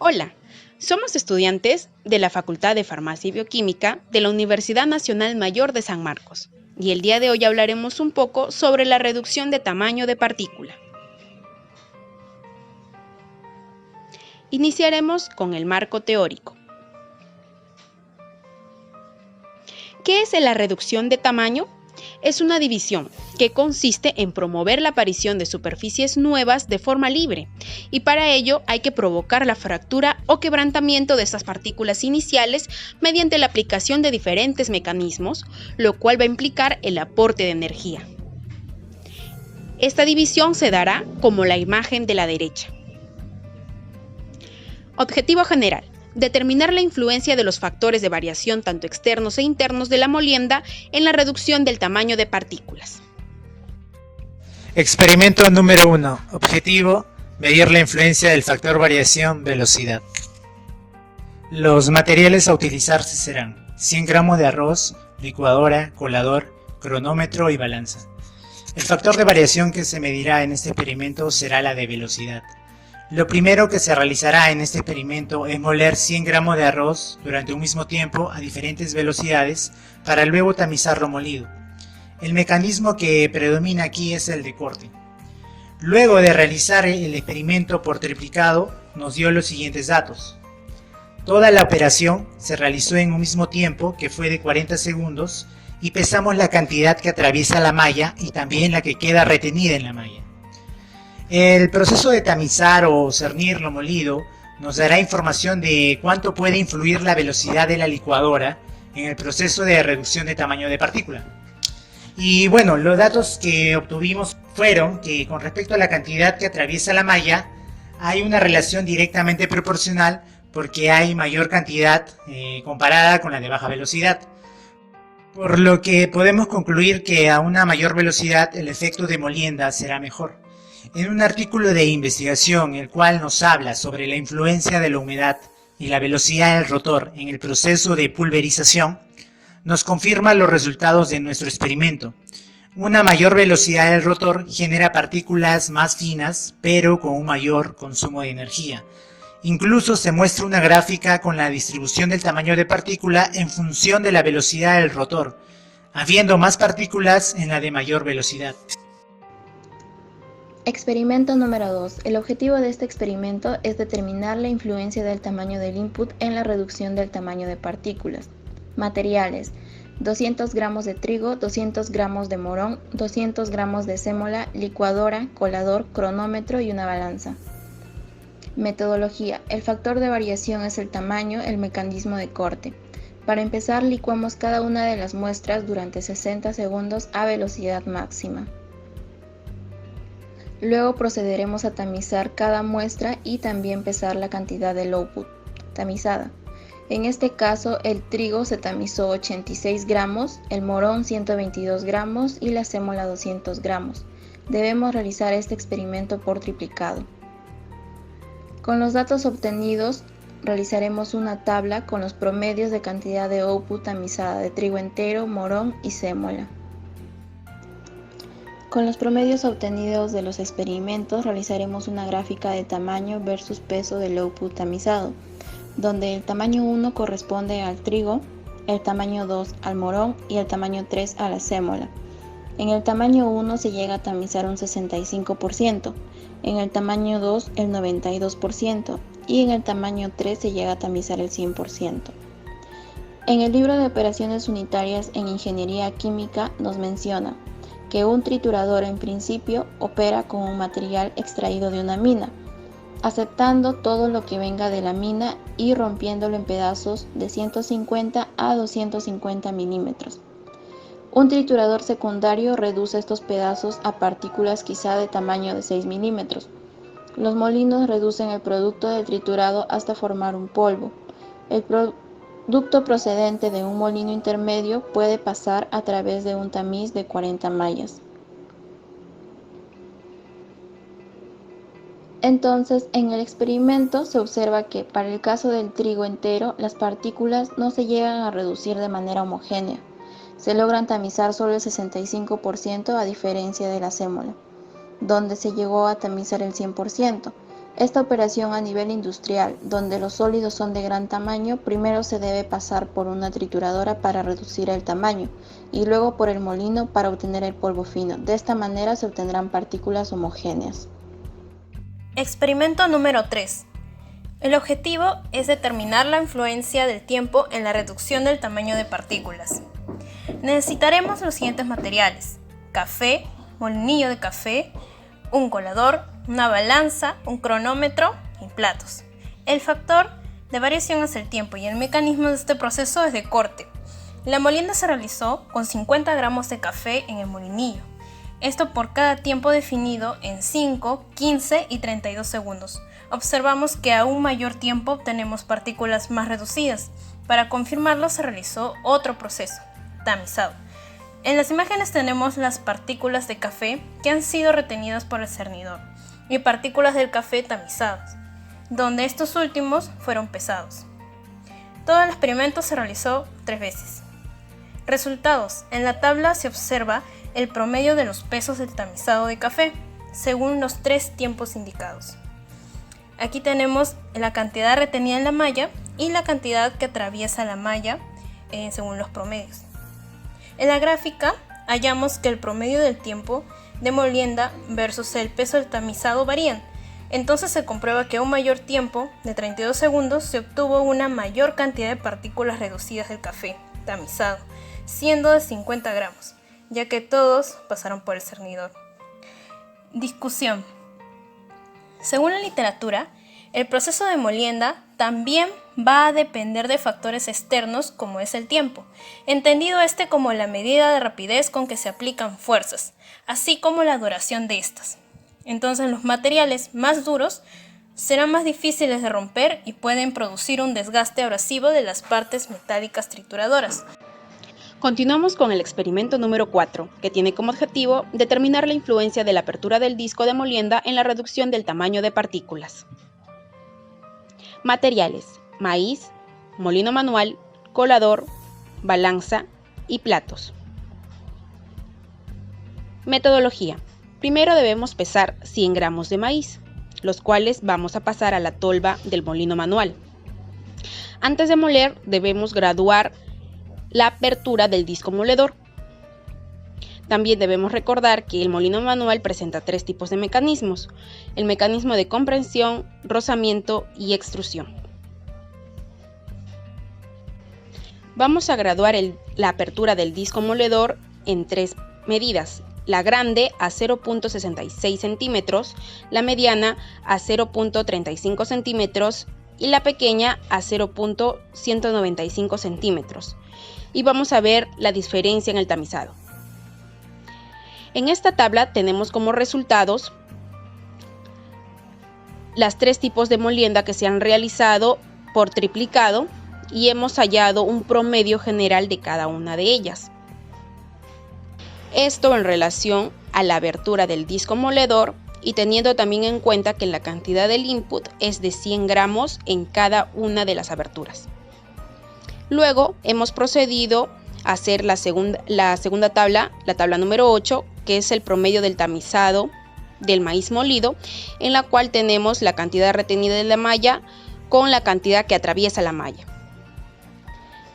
Hola, somos estudiantes de la Facultad de Farmacia y Bioquímica de la Universidad Nacional Mayor de San Marcos, y el día de hoy hablaremos un poco sobre la reducción de tamaño de partícula. Iniciaremos con el marco teórico. ¿Qué es la reducción de tamaño? Es una división que consiste en promover la aparición de superficies nuevas de forma libre, y para ello hay que provocar la fractura o quebrantamiento de estas partículas iniciales mediante la aplicación de diferentes mecanismos, lo cual va a implicar el aporte de energía. Esta división se dará como la imagen de la derecha. Objetivo general: determinar la influencia de los factores de variación tanto externos e internos de la molienda en la reducción del tamaño de partículas. Experimento número 1. Objetivo: medir la influencia del factor variación velocidad. Los materiales a utilizarse serán 100 gramos de arroz, licuadora, colador, cronómetro y balanza. El factor de variación que se medirá en este experimento será la de velocidad. Lo primero que se realizará en este experimento es moler 100 gramos de arroz durante un mismo tiempo a diferentes velocidades para luego tamizar lo molido. El mecanismo que predomina aquí es el de corte. Luego de realizar el experimento por triplicado, nos dio los siguientes datos. Toda la operación se realizó en un mismo tiempo, que fue de 40 segundos, y pesamos la cantidad que atraviesa la malla y también la que queda retenida en la malla. El proceso de tamizar o cernir lo molido nos dará información de cuánto puede influir la velocidad de la licuadora en el proceso de reducción de tamaño de partícula. Y bueno, los datos que obtuvimos fueron que con respecto a la cantidad que atraviesa la malla, hay una relación directamente proporcional porque hay mayor cantidad comparada con la de baja velocidad. Por lo que podemos concluir que a una mayor velocidad el efecto de molienda será mejor. En un artículo de investigación el cual nos habla sobre la influencia de la humedad y la velocidad del rotor en el proceso de pulverización, nos confirma los resultados de nuestro experimento. Una mayor velocidad del rotor genera partículas más finas, pero con un mayor consumo de energía. Incluso se muestra una gráfica con la distribución del tamaño de partícula en función de la velocidad del rotor, habiendo más partículas en la de mayor velocidad. Experimento número 2. El objetivo de este experimento es determinar la influencia del tamaño del input en la reducción del tamaño de partículas. Materiales: 200 gramos de trigo, 200 gramos de morón, 200 gramos de sémola, licuadora, colador, cronómetro y una balanza. Metodología: el factor de variación es el tamaño, el mecanismo de corte. Para empezar, licuamos cada una de las muestras durante 60 segundos a velocidad máxima. Luego procederemos a tamizar cada muestra y también pesar la cantidad del output tamizada. En este caso, el trigo se tamizó 86 gramos, el morón 122 gramos y la sémola 200 gramos. Debemos realizar este experimento por triplicado. Con los datos obtenidos, realizaremos una tabla con los promedios de cantidad de output tamizada de trigo entero, morón y sémola. Con los promedios obtenidos de los experimentos realizaremos una gráfica de tamaño versus peso del output tamizado, donde el tamaño 1 corresponde al trigo, el tamaño 2 al morón y el tamaño 3 a la sémola. En el tamaño 1 se llega a tamizar un 65%, en el tamaño 2 el 92% y en el tamaño 3 se llega a tamizar el 100%. En el libro de operaciones unitarias en ingeniería química nos menciona que un triturador en principio opera con un material extraído de una mina, aceptando todo lo que venga de la mina y rompiéndolo en pedazos de 150 a 250 milímetros. Un triturador secundario reduce estos pedazos a partículas quizá de tamaño de 6 milímetros. Los molinos reducen el producto del triturado hasta formar un polvo. El producto procedente de un molino intermedio puede pasar a través de un tamiz de 40 mallas. Entonces, en el experimento se observa que para el caso del trigo entero, las partículas no se llegan a reducir de manera homogénea. Se logran tamizar solo el 65% a diferencia de la sémola, donde se llegó a tamizar el 100%. Esta operación a nivel industrial, donde los sólidos son de gran tamaño, primero se debe pasar por una trituradora para reducir el tamaño y luego por el molino para obtener el polvo fino. De esta manera se obtendrán partículas homogéneas. Experimento número 3. El objetivo es determinar la influencia del tiempo en la reducción del tamaño de partículas. Necesitaremos los siguientes materiales: café, molinillo de café, un colador, una balanza, un cronómetro y platos. El factor de variación es el tiempo y el mecanismo de este proceso es de corte. La molienda se realizó con 50 gramos de café en el molinillo. Esto por cada tiempo definido en 5, 15 y 32 segundos. Observamos que a un mayor tiempo obtenemos partículas más reducidas. Para confirmarlo se realizó otro proceso, tamizado. En las imágenes tenemos las partículas de café que han sido retenidas por el cernidor y partículas del café tamizadas, donde estos últimos fueron pesados. Todo el experimento se realizó 3 veces. Resultados. En la tabla se observa el promedio de los pesos del tamizado de café, según los 3 tiempos indicados. Aquí tenemos la cantidad retenida en la malla y la cantidad que atraviesa la malla según los promedios. En la gráfica hallamos que el promedio del tiempo de molienda versus el peso del tamizado varían. Entonces se comprueba que a un mayor tiempo de 32 segundos se obtuvo una mayor cantidad de partículas reducidas del café tamizado, siendo de 50 gramos, ya que todos pasaron por el cernidor. Discusión. Según la literatura, el proceso de molienda también va a depender de factores externos como es el tiempo, entendido como la medida de rapidez con que se aplican fuerzas, así como la duración de estas. Entonces los materiales más duros serán más difíciles de romper y pueden producir un desgaste abrasivo de las partes metálicas trituradoras. Continuamos con el experimento número 4, que tiene como objetivo determinar la influencia de la apertura del disco de molienda en la reducción del tamaño de partículas. Materiales: maíz, molino manual, colador, balanza y platos. Metodología. Primero debemos pesar 100 gramos de maíz, los cuales vamos a pasar a la tolva del molino manual. Antes de moler debemos graduar la apertura del disco moledor. También debemos recordar que el molino manual presenta 3 tipos de mecanismos: el mecanismo de compresión, rozamiento y extrusión. Vamos a graduar la apertura del disco moledor en 3 medidas: la grande a 0.66 centímetros, la mediana a 0.35 centímetros y la pequeña a 0.195 centímetros. Y vamos a ver la diferencia en el tamizado. En esta tabla tenemos como resultados las 3 tipos de molienda que se han realizado por triplicado y hemos hallado un promedio general de cada una de ellas. Esto en relación a la abertura del disco moledor y teniendo también en cuenta que la cantidad del input es de 100 gramos en cada una de las aberturas. Luego hemos procedido a hacer la segunda tabla, la tabla número 8, que es el promedio del tamizado del maíz molido, en la cual tenemos la cantidad retenida de la malla con la cantidad que atraviesa la malla.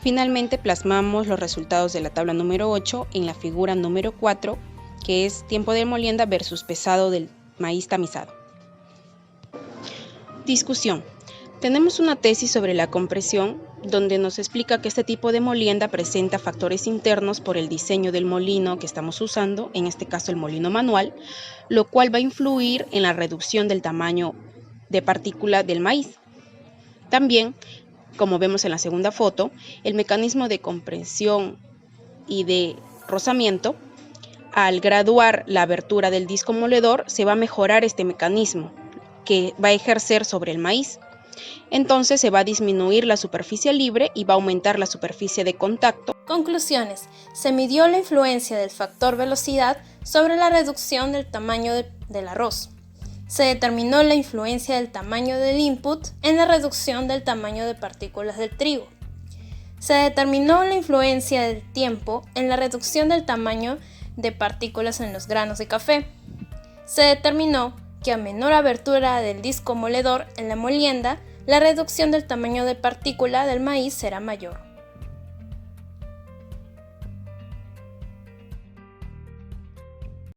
Finalmente plasmamos los resultados de la tabla número 8 en la figura número 4, que es tiempo de molienda versus pesado del maíz tamizado. Discusión. Tenemos una tesis sobre la compresión, donde nos explica que este tipo de molienda presenta factores internos por el diseño del molino que estamos usando, en este caso el molino manual, lo cual va a influir en la reducción del tamaño de partícula del maíz. También, como vemos en la segunda foto, el mecanismo de compresión y de rozamiento, al graduar la abertura del disco moledor, se va a mejorar este mecanismo que va a ejercer sobre el maíz. Entonces se va a disminuir la superficie libre y va a aumentar la superficie de contacto. Conclusiones. Se midió la influencia del factor velocidad sobre la reducción del tamaño del arroz. Se determinó la influencia del tamaño del input en la reducción del tamaño de partículas del trigo. Se determinó la influencia del tiempo en la reducción del tamaño de partículas en los granos de café. Se determinó que a menor abertura del disco moledor en la molienda, la reducción del tamaño de partícula del maíz será mayor.